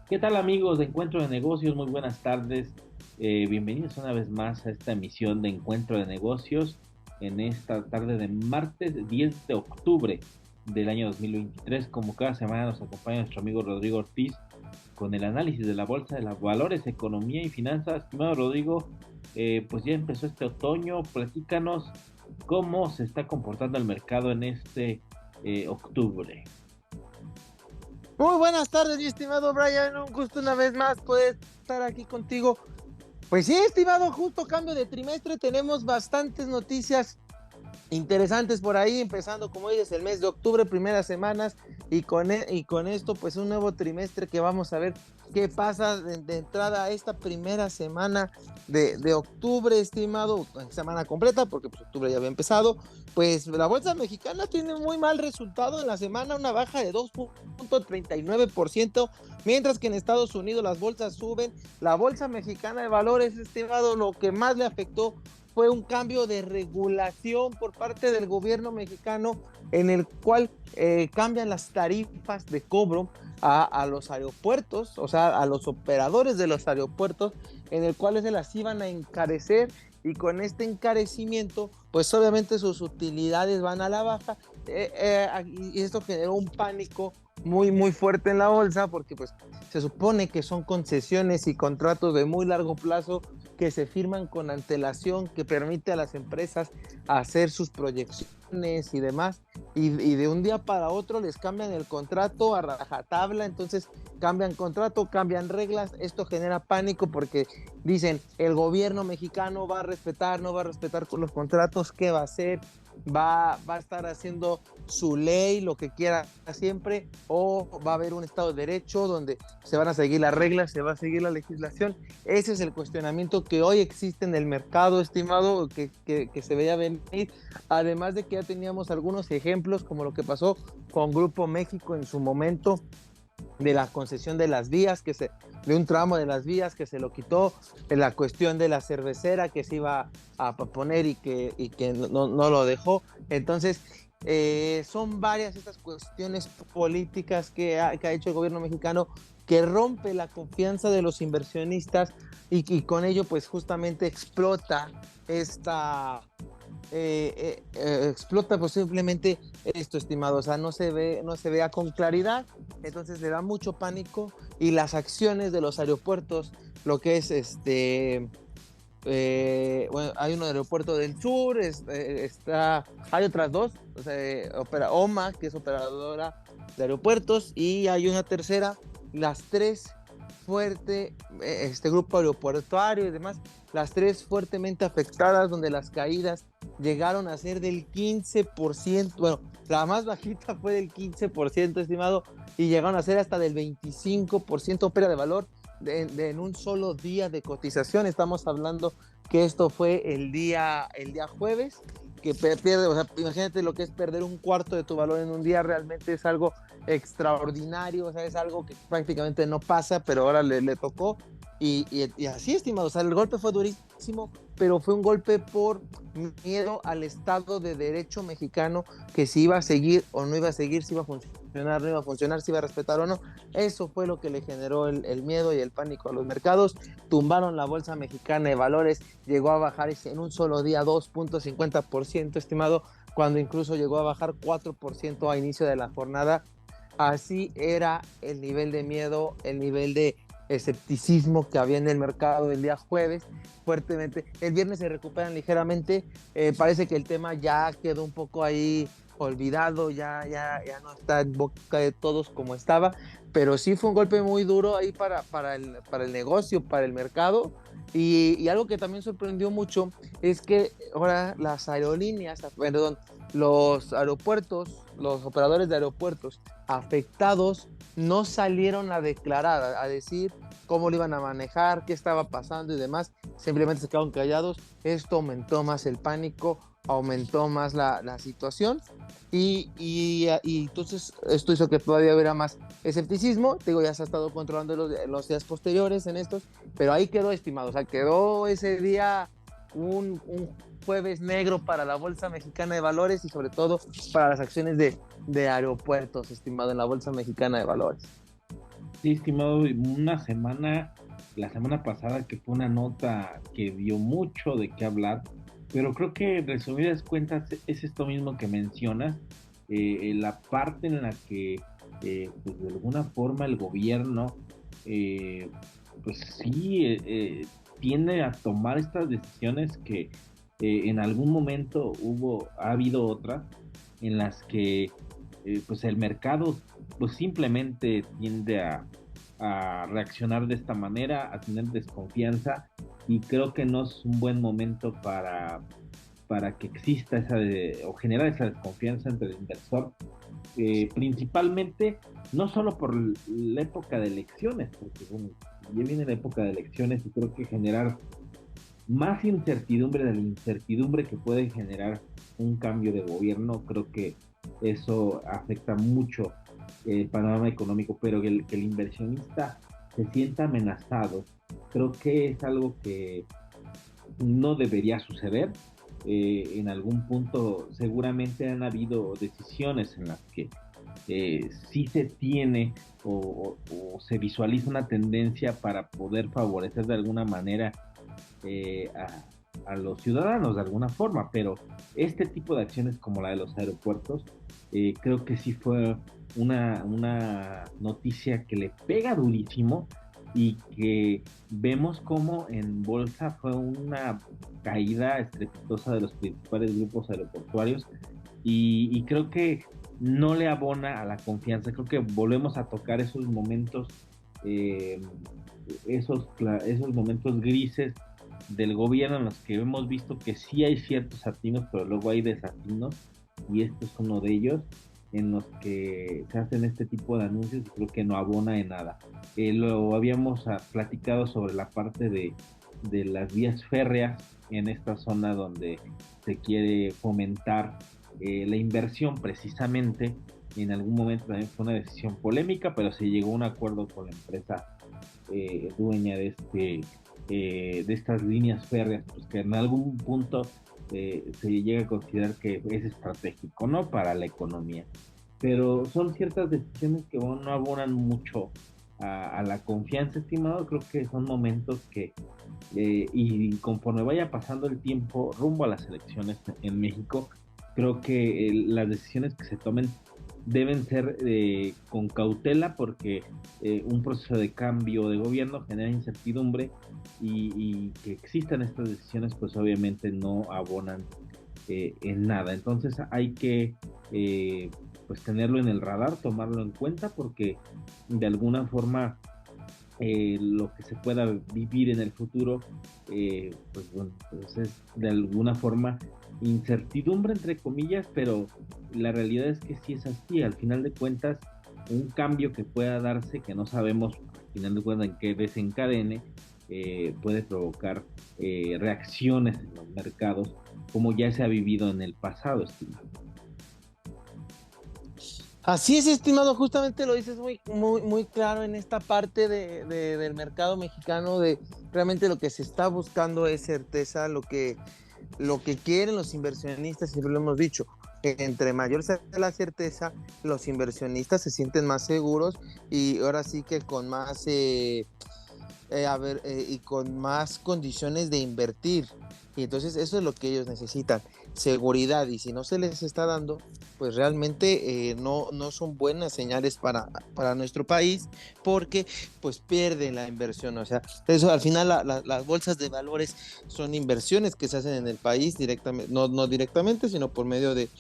¿Qué tal amigos de Encuentro de Negocios? Muy buenas tardes. Bienvenidos una vez más a esta emisión de Encuentro de Negocios en esta tarde de martes 10 de octubre del año 2023. Como cada semana nos acompaña nuestro amigo Rodrigo Ortiz con el análisis de la Bolsa de las Valores, Economía y Finanzas. Estimado Rodrigo, pues ya empezó este otoño. Platícanos cómo se está comportando el mercado en este octubre. Muy buenas tardes, mi estimado Brian. Un gusto una vez más poder estar aquí contigo. Pues sí, estimado, justo cambio de trimestre. Tenemos bastantes noticias interesantes por ahí, empezando, como dices, el mes de octubre, primeras semanas, y con esto, pues un nuevo trimestre que vamos a ver qué pasa de entrada a esta primera semana de octubre, estimado, semana completa, porque pues octubre ya había empezado. Pues la bolsa mexicana tiene muy mal resultado en la semana, una baja de 2.39%, mientras que en Estados Unidos las bolsas suben. La bolsa mexicana de valores, estimado, lo que más le afectó fue un cambio de regulación por parte del gobierno mexicano, en el cual cambian las tarifas de cobro a los aeropuertos, o sea, a los operadores de los aeropuertos, en el cual se las iban a encarecer, y con este encarecimiento, pues obviamente sus utilidades van a la baja, y esto generó un pánico muy fuerte en la bolsa, porque pues se supone que son concesiones y contratos de muy largo plazo que se firman con antelación, que permite a las empresas hacer sus proyecciones y demás, y de un día para otro les cambian el contrato a rajatabla. Entonces cambian contrato, cambian reglas. Esto genera pánico porque dicen, el gobierno mexicano va a respetar, no va a respetar con los contratos, ¿qué va a hacer? Va a estar haciendo su ley, lo que quiera siempre, o va a haber un Estado de Derecho donde se van a seguir las reglas, se va a seguir la legislación. Ese es el cuestionamiento que hoy existe en el mercado, estimado, que se veía venir, además de que ya teníamos algunos ejemplos, como lo que pasó con Grupo México en su momento, de la concesión de las vías, de un tramo de las vías que se lo quitó, en la cuestión de la cervecera que se iba a poner y que no lo dejó. Entonces, son varias estas cuestiones políticas que ha hecho el gobierno mexicano, que rompe la confianza de los inversionistas, y con ello pues justamente explota explota posiblemente esto, estimado. O sea, no se vea con claridad, entonces le da mucho pánico, y las acciones de los aeropuertos, lo que es bueno, hay un aeropuerto del sur, hay otras dos, o sea, opera OMA, que es operadora de aeropuertos, y hay una tercera, las tres fuerte, este grupo aeroportuario y demás, las tres fuertemente afectadas, donde las caídas llegaron a ser del 15%. Bueno, la más bajita fue del 15%, estimado, y llegaron a ser hasta del 25% pérdida de valor en un solo día de cotización. Estamos hablando que esto fue el día jueves, que pierde, o sea, imagínate lo que es perder un cuarto de tu valor en un día. Realmente es algo extraordinario, o sea, es algo que prácticamente no pasa, pero ahora le tocó, y así, estimado. O sea, el golpe fue durísimo, pero fue un golpe por miedo al Estado de Derecho mexicano, que si iba a seguir o no iba a seguir, si iba a funcionar, no iba a funcionar, si iba a respetar o no. Eso fue lo que le generó el miedo y el pánico a los mercados. Tumbaron la bolsa mexicana de valores, llegó a bajar en un solo día 2.50%, estimado, cuando incluso llegó a bajar 4% a inicio de la jornada. Así era el nivel de miedo, el nivel de escepticismo que había en el mercado el día jueves, fuertemente. El viernes se recuperan ligeramente, parece que el tema ya quedó un poco ahí olvidado, ya no está en boca de todos como estaba, pero sí fue un golpe muy duro ahí para el negocio, para el mercado. Y algo que también sorprendió mucho es que ahora las aerolíneas, perdón, los aeropuertos, los operadores de aeropuertos afectados no salieron a declarar, a decir cómo lo iban a manejar, qué estaba pasando y demás. Simplemente se quedaron callados. Esto aumentó más el pánico, aumentó más la situación, y entonces esto hizo que todavía hubiera más escepticismo. Te digo, ya se ha estado controlando los días posteriores en estos, pero ahí quedó, estimado. O sea, quedó ese día un jueves negro para la Bolsa Mexicana de Valores y sobre todo para las acciones de aeropuertos, estimado, en la Bolsa Mexicana de Valores. Sí, estimado, la semana pasada que fue una nota que dio mucho de qué hablar, pero creo que en resumidas cuentas es esto mismo que mencionas, la parte en la que pues de alguna forma el gobierno eh, pues sí tiende a tomar estas decisiones que en algún momento ha habido otras en las que pues el mercado pues simplemente tiende a reaccionar de esta manera, a tener desconfianza y creo que no es un buen momento para que exista o generar esa desconfianza entre el inversor, principalmente no solo por la época de elecciones, porque bueno, ya viene la época de elecciones y creo que generar más incertidumbre de la incertidumbre que puede generar un cambio de gobierno, creo que eso afecta mucho el panorama económico, pero que el inversionista se sienta amenazado, creo que es algo que no debería suceder. En algún punto seguramente han habido decisiones en las que sí se tiene o se visualiza una tendencia para poder favorecer de alguna manera eh, a los ciudadanos de alguna forma, pero este tipo de acciones como la de los aeropuertos, creo que sí fue una noticia que le pega durísimo y que vemos como en bolsa fue una caída estrepitosa de los principales grupos aeroportuarios y creo que no le abona a la confianza, creo que volvemos a tocar esos momentos, eh, esos momentos grises del gobierno en los que hemos visto que sí hay ciertos atinos, pero luego hay desatinos, y este es uno de ellos, en los que se hacen este tipo de anuncios y creo que no abona en nada. Lo habíamos platicado sobre la parte de las vías férreas en esta zona donde se quiere fomentar la inversión precisamente. En algún momento también fue una decisión polémica, pero se llegó a un acuerdo con la empresa dueña de estas líneas férreas, pues que en algún punto se llega a considerar que es estratégico, ¿no? Para la economía. Pero son ciertas decisiones que bueno, no abonan mucho a la confianza, estimado. Creo que son momentos que, y conforme vaya pasando el tiempo rumbo a las elecciones en México, creo que las decisiones que se tomen deben ser con cautela porque un proceso de cambio de gobierno genera incertidumbre y que existan estas decisiones pues obviamente no abonan en nada. Entonces hay que pues tenerlo en el radar, tomarlo en cuenta porque de alguna forma lo que se pueda vivir en el futuro, pues bueno, pues es de alguna forma incertidumbre entre comillas, pero la realidad es que sí es así, al final de cuentas, un cambio que pueda darse, que no sabemos al final de cuentas en qué desencadene, puede provocar reacciones en los mercados, como ya se ha vivido en el pasado, estimado. Así es, estimado, justamente lo dices muy claro en esta parte del mercado mexicano, de realmente lo que se está buscando es certeza, lo que quieren los inversionistas, siempre lo hemos dicho, que entre mayor sea la certeza, los inversionistas se sienten más seguros y ahora sí que con más y con más condiciones de invertir. Y entonces eso es lo que ellos necesitan, seguridad, y si no se les está dando, pues realmente no son buenas señales para nuestro país, porque pues pierden la inversión. O sea, eso al final las bolsas de valores son inversiones que se hacen en el país directamente, no directamente, sino por medio de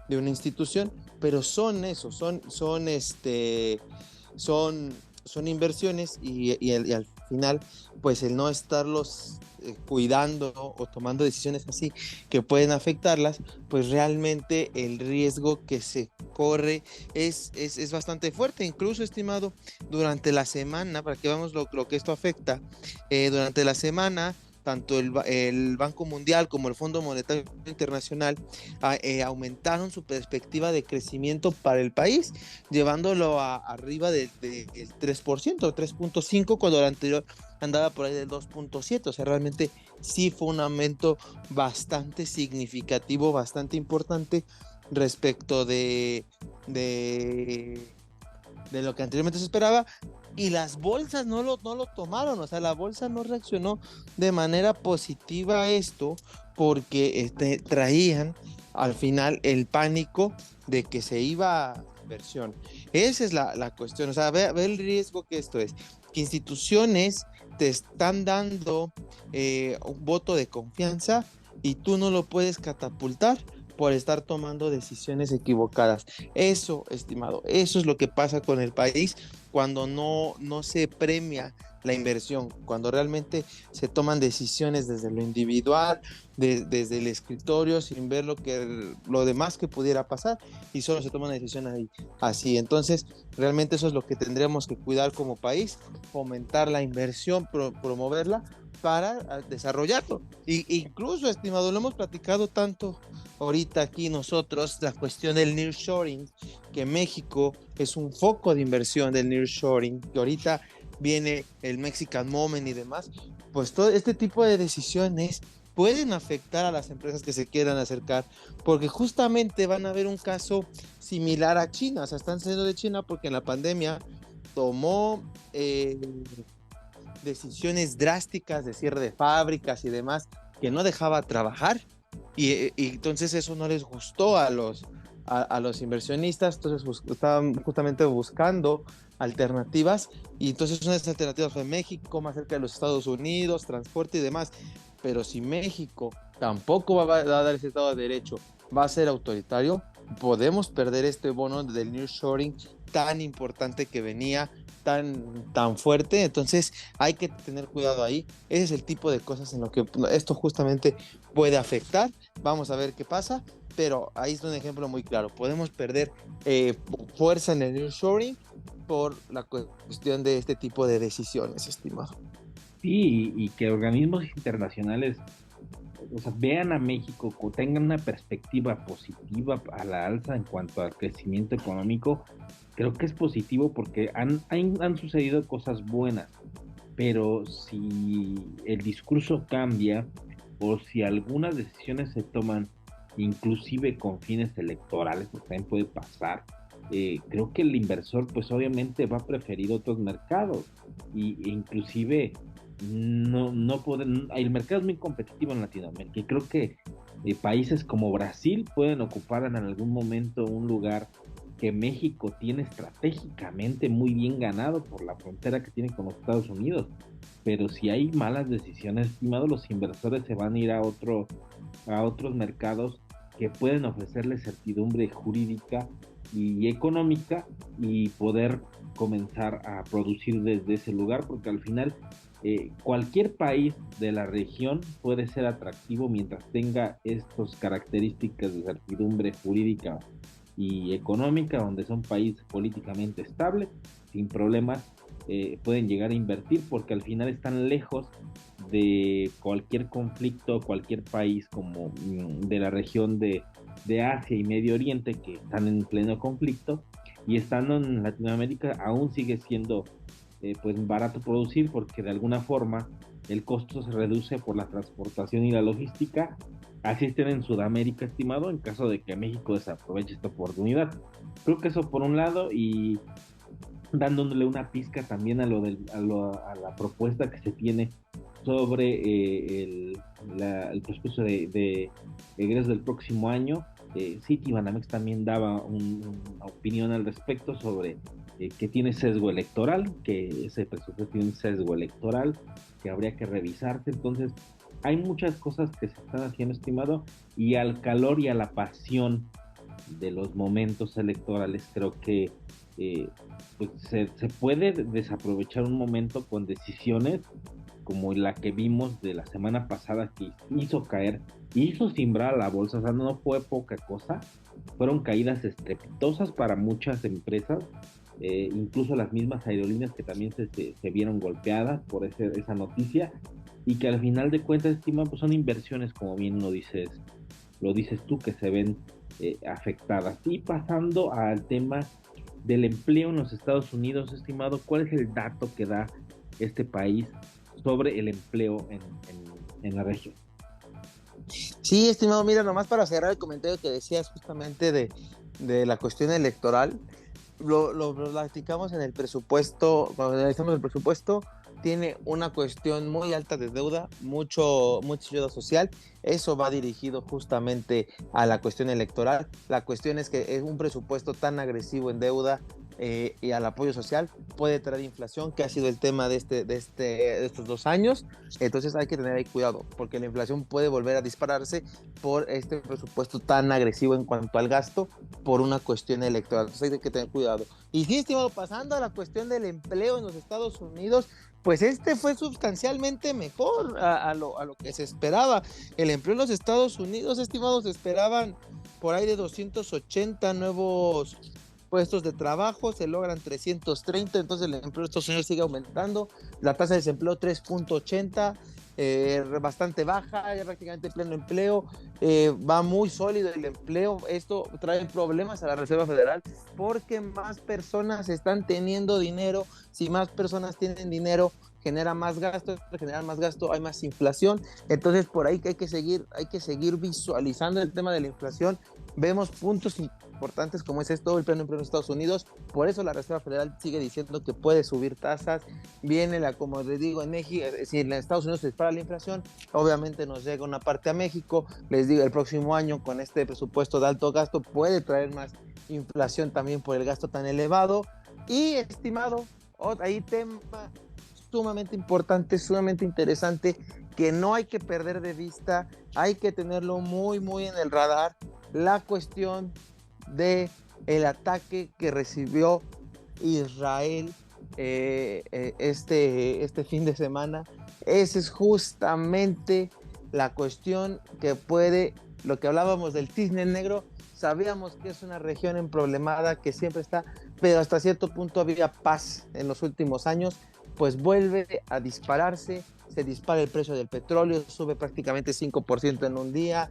una institución, pero son eso, son inversiones y al final, pues el no estarlos cuidando o tomando decisiones así que pueden afectarlas, pues realmente el riesgo que se corre es bastante fuerte. Incluso, estimado, durante la semana, para que veamos lo que esto afecta, durante la semana tanto el Banco Mundial como el Fondo Monetario Internacional aumentaron su perspectiva de crecimiento para el país, llevándolo arriba del 3%, 3.5%, cuando el anterior andaba por ahí del 2.7%. O sea, realmente sí fue un aumento bastante significativo, bastante importante respecto de, de lo que anteriormente se esperaba, y las bolsas no lo tomaron. O sea, la bolsa no reaccionó de manera positiva a esto, porque traían al final el pánico de que se iba a inversión. Esa es la cuestión. O sea, ve el riesgo que esto es, que instituciones te están dando un voto de confianza y tú no lo puedes catapultar por estar tomando decisiones equivocadas. Eso, estimado, eso es lo que pasa con el país cuando no se premia la inversión, cuando realmente se toman decisiones desde lo individual, desde el escritorio, sin ver lo demás que pudiera pasar, y solo se toma una decisión ahí, así. Entonces, realmente eso es lo que tendríamos que cuidar como país, fomentar la inversión, promoverla para desarrollarlo. Incluso, estimado, lo hemos platicado tanto ahorita aquí nosotros, la cuestión del nearshoring, que México es un foco de inversión del nearshoring, que ahorita viene el Mexican Moment y demás. Pues todo este tipo de decisiones pueden afectar a las empresas que se quieran acercar, porque justamente van a ver un caso similar a China. O sea, están saliendo de China porque en la pandemia tomó decisiones drásticas de cierre de fábricas y demás, que no dejaba trabajar, y entonces eso no les gustó a los inversionistas. Entonces estaban justamente buscando alternativas, y entonces una de esas alternativas fue México, más cerca de los Estados Unidos, transporte y demás. Pero si México tampoco va a dar ese Estado de Derecho, va a ser autoritario, podemos perder este bono del nearshoring tan importante que venía, tan fuerte. Entonces hay que tener cuidado ahí. Ese es el tipo de cosas en lo que esto justamente puede afectar. Vamos a ver qué pasa, pero ahí es un ejemplo muy claro. Podemos perder fuerza en el nearshoring por la cuestión de este tipo de decisiones, estimado. Sí, y que organismos internacionales, o sea, vean a México, tengan una perspectiva positiva a la alza en cuanto al crecimiento económico. Creo que es positivo porque han sucedido cosas buenas, pero si el discurso cambia o si algunas decisiones se toman inclusive con fines electorales, porque también puede pasar, creo que el inversor pues obviamente va a preferir otros mercados, e inclusive no pueden, el mercado es muy competitivo en Latinoamérica, y creo que países como Brasil pueden ocupar en algún momento un lugar que México tiene estratégicamente muy bien ganado por la frontera que tiene con los Estados Unidos. Pero si hay malas decisiones, estimado, los inversores se van a ir a otros mercados que pueden ofrecerles certidumbre jurídica y económica, y poder comenzar a producir desde ese lugar, porque al final cualquier país de la región puede ser atractivo mientras tenga estas características de certidumbre jurídica y económica, donde son países políticamente estables, sin problemas, pueden llegar a invertir, porque al final están lejos de cualquier conflicto, cualquier país como de la región de Asia y Medio Oriente, que están en pleno conflicto, y estando en Latinoamérica aún sigue siendo pues barato producir, porque de alguna forma el costo se reduce por la transportación y la logística. Así estén en Sudamérica, estimado, en caso de que México desaproveche esta oportunidad. Creo que eso por un lado, y dándole una pizca también a la propuesta que se tiene sobre el presupuesto de egresos del próximo año. Citibanamex también daba una opinión al respecto sobre que tiene sesgo electoral, que ese presupuesto tiene un sesgo electoral que habría que revisarse. Entonces, hay muchas cosas que se están haciendo, estimado, y al calor y a la pasión de los momentos electorales, creo que eh, pues se puede desaprovechar un momento con decisiones como la que vimos de la semana pasada, que hizo caer, hizo cimbrar a la bolsa. O sea, no fue poca cosa, fueron caídas estrepitosas para muchas empresas, incluso las mismas aerolíneas que también se vieron golpeadas por esa noticia. y que al final de cuentas, estimado, pues son inversiones, como bien lo dices tú, que se ven afectadas. Y pasando al tema del empleo en los Estados Unidos, estimado, ¿cuál es el dato que da este país sobre el empleo en la región? Sí, estimado, mira, nomás para cerrar el comentario que decías justamente de la cuestión electoral, lo platicamos en el presupuesto, cuando analizamos el presupuesto, tiene una cuestión muy alta de deuda, mucha ayuda social, eso va dirigido justamente a la cuestión electoral. La cuestión es que es un presupuesto tan agresivo en deuda y al apoyo social puede traer inflación, que ha sido el tema de estos 2 años. Entonces hay que tener ahí cuidado, porque la inflación puede volver a dispararse por este presupuesto tan agresivo en cuanto al gasto, por una cuestión electoral. Entonces hay que tener cuidado. Y sí, estimado, pasando a la cuestión del empleo en los Estados Unidos, pues este fue sustancialmente mejor a lo que se esperaba. El empleo en los Estados Unidos, estimados, se esperaban por ahí de 280 nuevos puestos de trabajo, se logran 330, entonces el empleo de Estados Unidos sigue aumentando, la tasa de desempleo 3.80, bastante baja, ya prácticamente pleno empleo, va muy sólido el empleo. Esto trae problemas a la Reserva Federal porque más personas están teniendo dinero. Si más personas tienen dinero, genera más gasto, genera más gasto, hay más inflación. Entonces por ahí que hay que seguir visualizando el tema de la inflación. Vemos puntos importantes como es esto, el pleno empleo en Estados Unidos. Por eso la Reserva Federal sigue diciendo que puede subir tasas. Viene como les digo, en México, si en Estados Unidos se dispara la inflación, obviamente nos llega una parte a México. Les digo, el próximo año con este presupuesto de alto gasto puede traer más inflación también por el gasto tan elevado. Y estimado, ahí tema sumamente importante, sumamente interesante, que no hay que perder de vista, hay que tenerlo muy, muy en el radar, la cuestión de el ataque que recibió Israel este fin de semana. Esa es justamente la cuestión que puede, lo que hablábamos del cisne negro, sabíamos que es una región emproblemada, que siempre está, pero hasta cierto punto había paz en los últimos años, pues vuelve a dispararse, se dispara el precio del petróleo, sube prácticamente 5% en un día.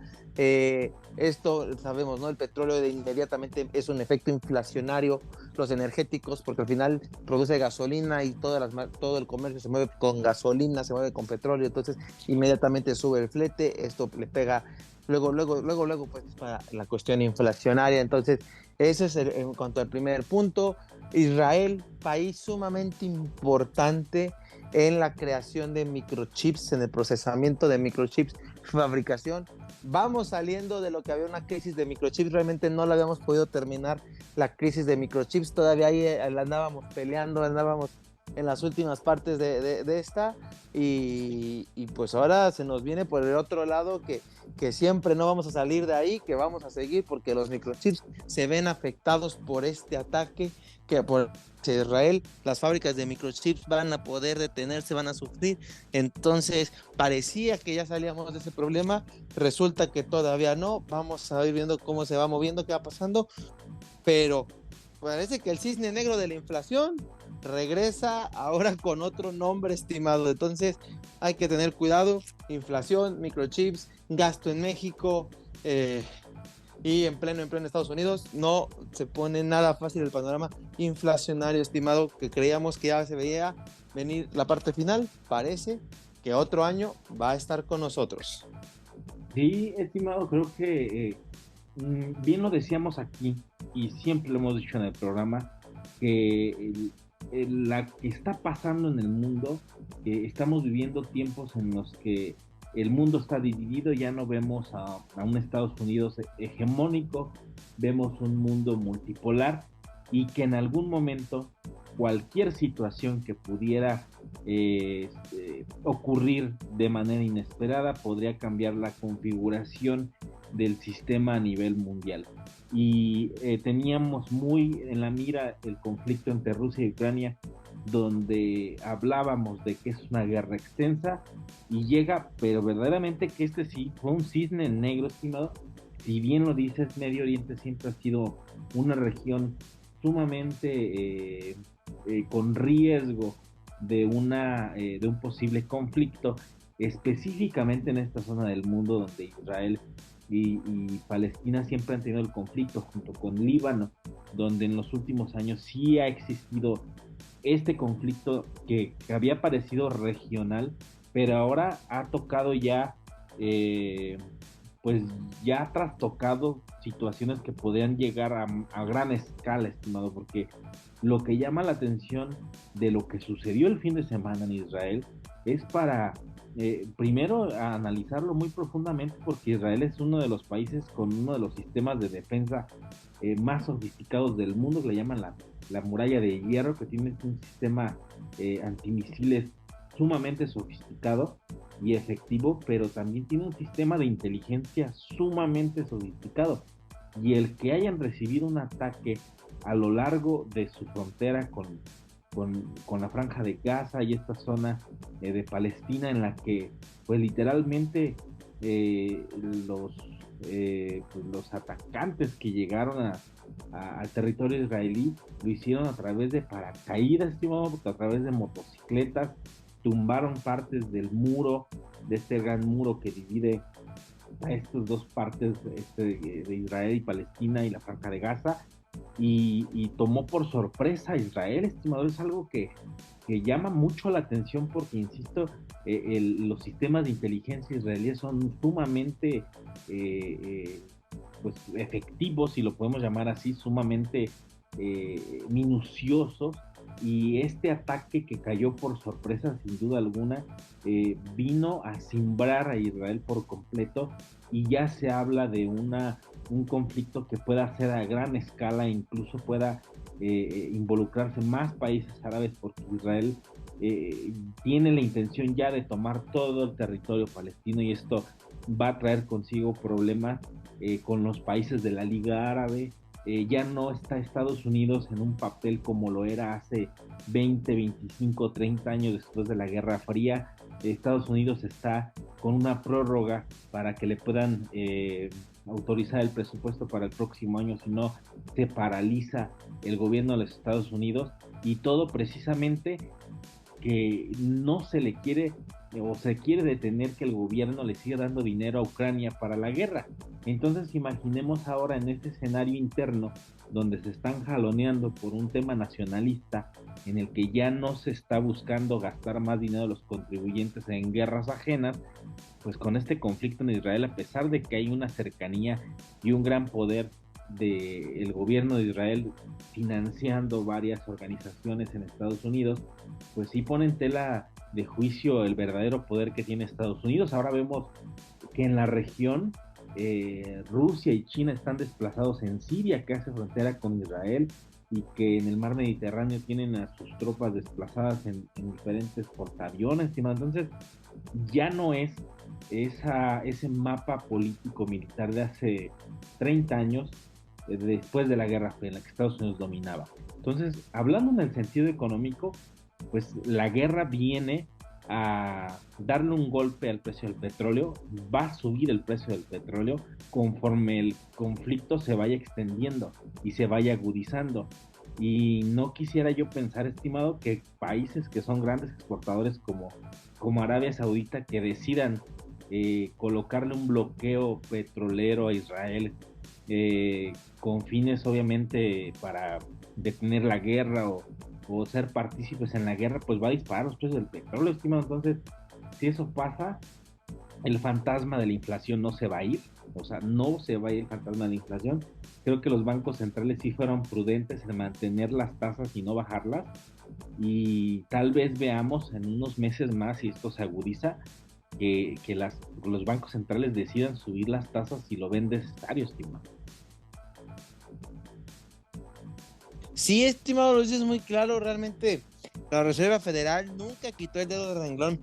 Esto sabemos, ¿no? El petróleo inmediatamente es un efecto inflacionario, los energéticos, porque al final produce gasolina y todo el comercio se mueve con gasolina, se mueve con petróleo, entonces inmediatamente sube el flete, esto le pega luego, pues para la cuestión inflacionaria. Entonces, ese es en cuanto al primer punto. Israel, país sumamente importante en la creación de microchips, en el procesamiento de microchips, fabricación. Vamos saliendo de lo que había una crisis de microchips, realmente no la habíamos podido terminar la crisis de microchips, todavía ahí la andábamos peleando, andábamos en las últimas partes de esta y pues ahora se nos viene por el otro lado que siempre no vamos a salir de ahí, que vamos a seguir porque los microchips se ven afectados por este ataque, que por Israel las fábricas de microchips van a poder detenerse, van a sufrir. Entonces parecía que ya salíamos de ese problema, resulta que todavía no. Vamos a ir viendo cómo se va moviendo, qué va pasando, pero parece que el cisne negro de la inflación regresa ahora con otro nombre, estimado. Entonces hay que tener cuidado. Inflación, microchips, gasto en México y en pleno empleo en Estados Unidos. No se pone nada fácil el panorama inflacionario, estimado, que creíamos que ya se veía venir la parte final. Parece que otro año va a estar con nosotros. Sí, estimado, creo que bien lo decíamos aquí y siempre lo hemos dicho en el programa, que la que está pasando en el mundo, estamos viviendo tiempos en los que el mundo está dividido, ya no vemos a un Estados Unidos hegemónico, vemos un mundo multipolar y que en algún momento cualquier situación que pudiera ocurrir de manera inesperada podría cambiar la configuración del sistema a nivel mundial. Y teníamos muy en la mira el conflicto entre Rusia y Ucrania, donde hablábamos de que es una guerra extensa y llega, pero verdaderamente que este sí fue un cisne negro, estimado. Si bien lo dices, Medio Oriente siempre ha sido una región sumamente con riesgo de un posible conflicto. específicamente en esta zona del mundo donde Israel y Palestina siempre han tenido el conflicto junto con Líbano, donde en los últimos años sí ha existido este conflicto que había parecido regional, pero ahora ha tocado ya, pues ya ha trastocado situaciones que podrían llegar a gran escala, estimado, porque lo que llama la atención de lo que sucedió el fin de semana en Israel es para, primero, analizarlo muy profundamente, porque Israel es uno de los países con uno de los sistemas de defensa más sofisticados del mundo, que le llaman la muralla de hierro, que tiene un sistema antimisiles sumamente sofisticado y efectivo, pero también tiene un sistema de inteligencia sumamente sofisticado. Y el que hayan recibido un ataque a lo largo de su frontera con la franja de Gaza y esta zona de Palestina, en la que pues literalmente eh, los, pues, los atacantes que llegaron al territorio israelí lo hicieron a través de paracaídas, estimado, a través de motocicletas, tumbaron partes del muro, de este gran muro que divide a estas dos partes de Israel y Palestina y la franja de Gaza, y tomó por sorpresa a Israel, estimado. Es algo que llama mucho la atención porque, insisto, los sistemas de inteligencia israelíes son sumamente pues, efectivos, si lo podemos llamar así, sumamente minuciosos, y este ataque que cayó por sorpresa sin duda alguna vino a simbrar a Israel por completo, y ya se habla de un conflicto que pueda ser a gran escala, incluso pueda involucrarse más países árabes, porque Israel tiene la intención ya de tomar todo el territorio palestino, y esto va a traer consigo problemas con los países de la Liga Árabe. Ya no está Estados Unidos en un papel como lo era hace 20, 25, 30 años después de la Guerra Fría. Estados Unidos está con una prórroga para que le puedan autorizar el presupuesto para el próximo año, si no se paraliza el gobierno de los Estados Unidos, y todo precisamente que no se le quiere o se quiere detener que el gobierno le siga dando dinero a Ucrania para la guerra. Entonces imaginemos ahora en este escenario interno donde se están jaloneando por un tema nacionalista, en el que ya no se está buscando gastar más dinero de los contribuyentes en guerras ajenas, pues con este conflicto en Israel, a pesar de que hay una cercanía y un gran poder del gobierno de Israel financiando varias organizaciones en Estados Unidos, pues sí pone en tela de juicio el verdadero poder que tiene Estados Unidos. Ahora vemos que en la región Rusia y China están desplazados en Siria, que hace frontera con Israel, y que en el mar Mediterráneo tienen a sus tropas desplazadas en diferentes portaaviones. Entonces ya no es ese mapa político militar de hace 30 años, después de la Guerra Fría, en la que Estados Unidos dominaba. Entonces, hablando en el sentido económico, pues la guerra viene a darle un golpe al precio del petróleo, va a subir el precio del petróleo conforme el conflicto se vaya extendiendo y se vaya agudizando. Y no quisiera yo pensar, estimado, que países que son grandes exportadores como Arabia Saudita, que decidan colocarle un bloqueo petrolero a Israel, con fines obviamente para detener la guerra o ser partícipes en la guerra, pues va a disparar los precios del petróleo, estimado. Entonces, si eso pasa, el fantasma de la inflación no se va a ir, o sea, no se va a ir el fantasma de la inflación. Creo que los bancos centrales sí fueron prudentes en mantener las tasas y no bajarlas, y tal vez veamos en unos meses más, si esto se agudiza, que los bancos centrales decidan subir las tasas si lo ven necesario, estimado. Sí, estimado, lo dices muy claro. Realmente la Reserva Federal nunca quitó el dedo del renglón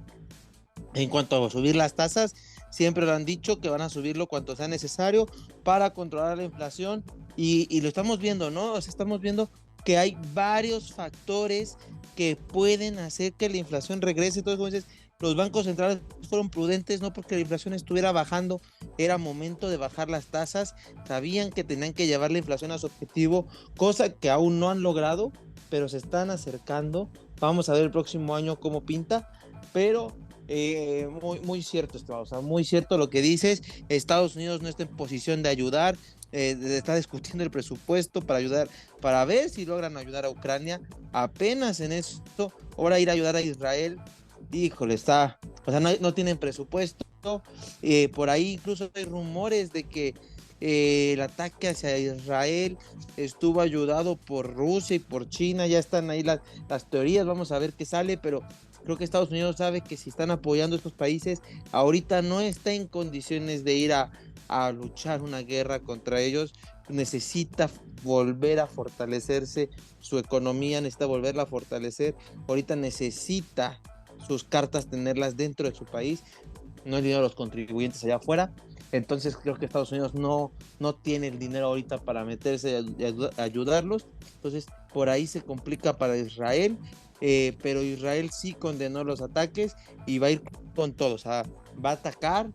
en cuanto a subir las tasas. Siempre lo han dicho, que van a subirlo cuanto sea necesario para controlar la inflación, y lo estamos viendo, ¿no? O sea, estamos viendo que hay varios factores que pueden hacer que la inflación regrese. Entonces, como dices, los bancos centrales fueron prudentes, no porque la inflación estuviera bajando, era momento de bajar las tasas. Sabían que tenían que llevar la inflación a su objetivo, cosa que aún no han logrado, pero se están acercando. Vamos a ver el próximo año cómo pinta, pero Muy cierto, estimado, o sea, muy cierto lo que dices. Estados Unidos no está en posición de ayudar, está discutiendo el presupuesto para ayudar, para ver si logran ayudar a Ucrania. Apenas en esto, ahora ir a ayudar a Israel, híjole, está, o sea, no tienen presupuesto. Por ahí incluso hay rumores de que el ataque hacia Israel estuvo ayudado por Rusia y por China. Ya están ahí las teorías, vamos a ver qué sale, pero creo que Estados Unidos sabe que si están apoyando a estos países, ahorita no está en condiciones de ir a luchar una guerra contra ellos. Necesita volver a fortalecerse su economía, necesita volverla a fortalecer. Ahorita necesita sus cartas tenerlas dentro de su país, no el dinero de los contribuyentes allá afuera. Entonces creo que Estados Unidos no tiene el dinero ahorita para meterse a ayudarlos. Entonces por ahí se complica para Israel, pero Israel sí condenó los ataques y va a ir con todo. O sea, va a atacar.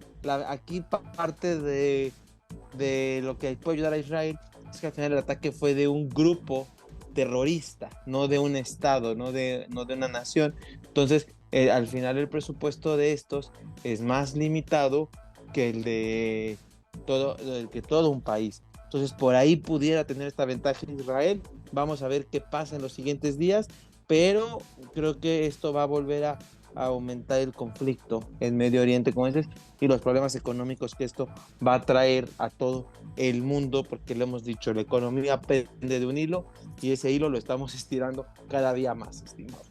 Aquí parte de lo que puede ayudar a Israel es que al final el ataque fue de un grupo terrorista, no de un estado, no de una nación. Entonces, al final el presupuesto de estos es más limitado que que todo un país. Entonces, por ahí pudiera tener esta ventaja Israel. Vamos a ver qué pasa en los siguientes días, pero creo que esto va a volver a aumentar el conflicto en Medio Oriente, como dices, y los problemas económicos que esto va a traer a todo el mundo, porque lo hemos dicho, la economía pende de un hilo y ese hilo lo estamos estirando cada día más, estimado.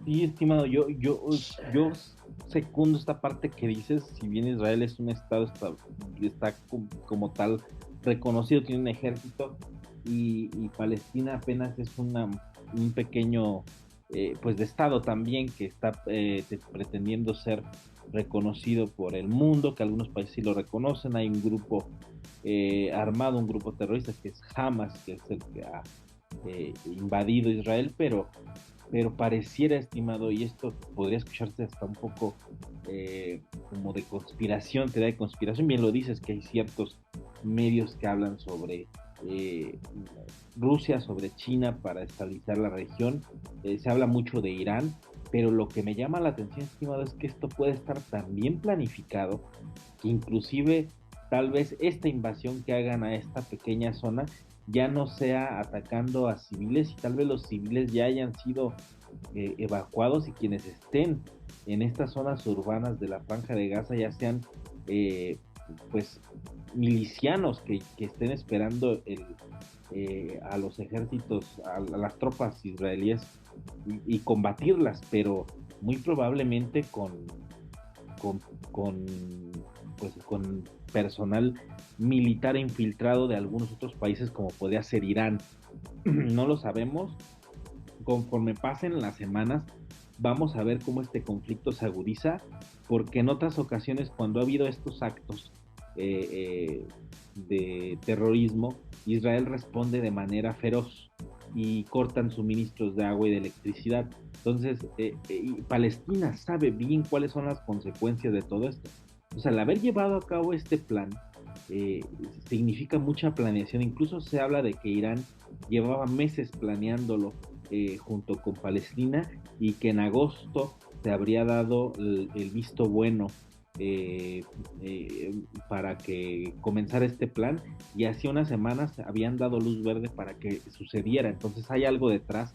Sí, estimado, yo secundo esta parte que dices. Si bien Israel es un estado, está como tal reconocido, tiene un ejército, y Palestina apenas es un pequeño, pues, de estado también, que está pretendiendo ser reconocido por el mundo, que algunos países sí lo reconocen. Hay un grupo armado, un grupo terrorista que es Hamas, que es el que ha invadido Israel, pero pareciera, estimado, y esto podría escucharse hasta un poco como de conspiración, teoría de conspiración. Bien lo dices, que hay ciertos medios que hablan sobre eh, Rusia, sobre China para estabilizar la región. Se habla mucho de Irán, pero lo que me llama la atención, estimado, es que esto puede estar tan bien planificado que inclusive tal vez esta invasión que hagan a esta pequeña zona ya no sea atacando a civiles, y tal vez los civiles ya hayan sido evacuados, y quienes estén en estas zonas urbanas de la Franja de Gaza ya sean eh, pues milicianos que estén esperando a los ejércitos, a las tropas israelíes, y combatirlas, pero muy probablemente con, con, con personal militar infiltrado de algunos otros países, como podría ser Irán. No lo sabemos. Conforme pasen las semanas, vamos a ver cómo este conflicto se agudiza, porque en otras ocasiones, cuando ha habido estos actos de terrorismo, Israel responde de manera feroz y cortan suministros de agua y de electricidad. Entonces, Palestina sabe bien cuáles son las consecuencias de todo esto. O sea, al haber llevado a cabo este plan, eh, significa mucha planeación. Incluso se habla de que Irán llevaba meses planeándolo junto con Palestina, y que en agosto se habría dado el visto bueno eh, eh, para que comenzara este plan, y hace unas semanas habían dado luz verde para que sucediera. Entonces hay algo detrás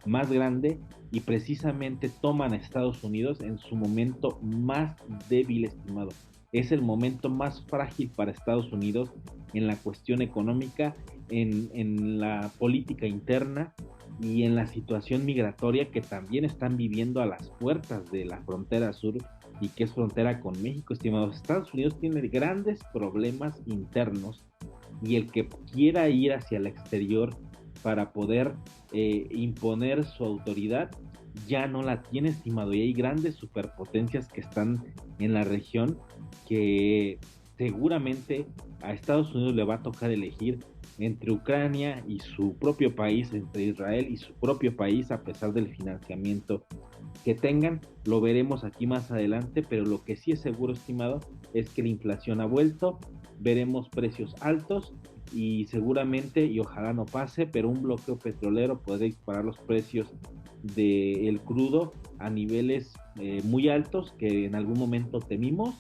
más grande, y precisamente toman a Estados Unidos en su momento más débil, estimado. Es el momento más frágil para Estados Unidos en la cuestión económica, en la política interna y en la situación migratoria que también están viviendo a las puertas de la frontera sur, y que es frontera con México, estimados. Estados Unidos tiene grandes problemas internos, y el que quiera ir hacia el exterior para poder imponer su autoridad ya no la tiene, estimado. Y hay grandes superpotencias que están en la región, que seguramente a Estados Unidos le va a tocar elegir entre Ucrania y su propio país, entre Israel y su propio país, a pesar del financiamiento que tengan. Lo veremos aquí más adelante, pero lo que sí es seguro, estimado, es que la inflación ha vuelto, veremos precios altos, y seguramente, y ojalá no pase, pero un bloqueo petrolero podría disparar los precios del crudo a niveles muy altos que en algún momento temimos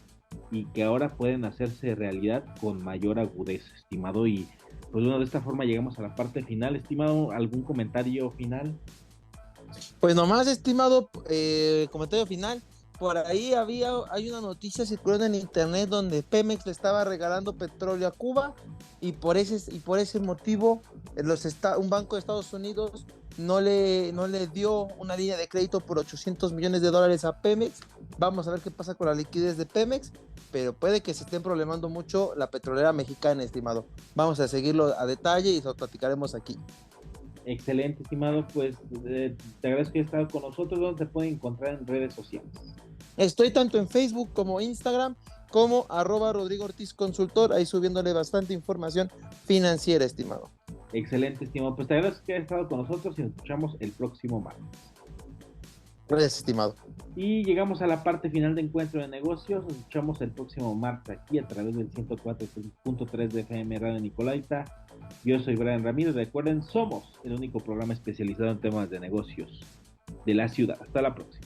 y que ahora pueden hacerse realidad con mayor agudeza, estimado. Y pues bueno, de esta forma llegamos a la parte final. Estimado, ¿algún comentario final? Pues nomás, estimado, comentario final. Por ahí hay una noticia circulando en internet donde Pemex le estaba regalando petróleo a Cuba y por ese motivo un banco de Estados Unidos no le dio una línea de crédito por $800 millones a Pemex. Vamos a ver qué pasa con la liquidez de Pemex, pero puede que se estén problemando mucho la petrolera mexicana, estimado. Vamos a seguirlo a detalle y lo platicaremos aquí. Excelente, estimado. Pues te agradezco que hayas estado con nosotros. ¿Dónde te pueden encontrar en redes sociales? Estoy tanto en Facebook como Instagram como @Rodrigo Ortiz Consultor, ahí subiéndole bastante información financiera, estimado. Excelente, estimado. Pues te agradezco que hayas estado con nosotros y nos escuchamos el próximo martes. Gracias, estimado. Y llegamos a la parte final de Encuentro de Negocios. Nos escuchamos el próximo martes aquí a través del 104.3 de FM Radio Nicolaita. Yo soy Brian Ramírez. Recuerden, somos el único programa especializado en temas de negocios de la ciudad. Hasta la próxima.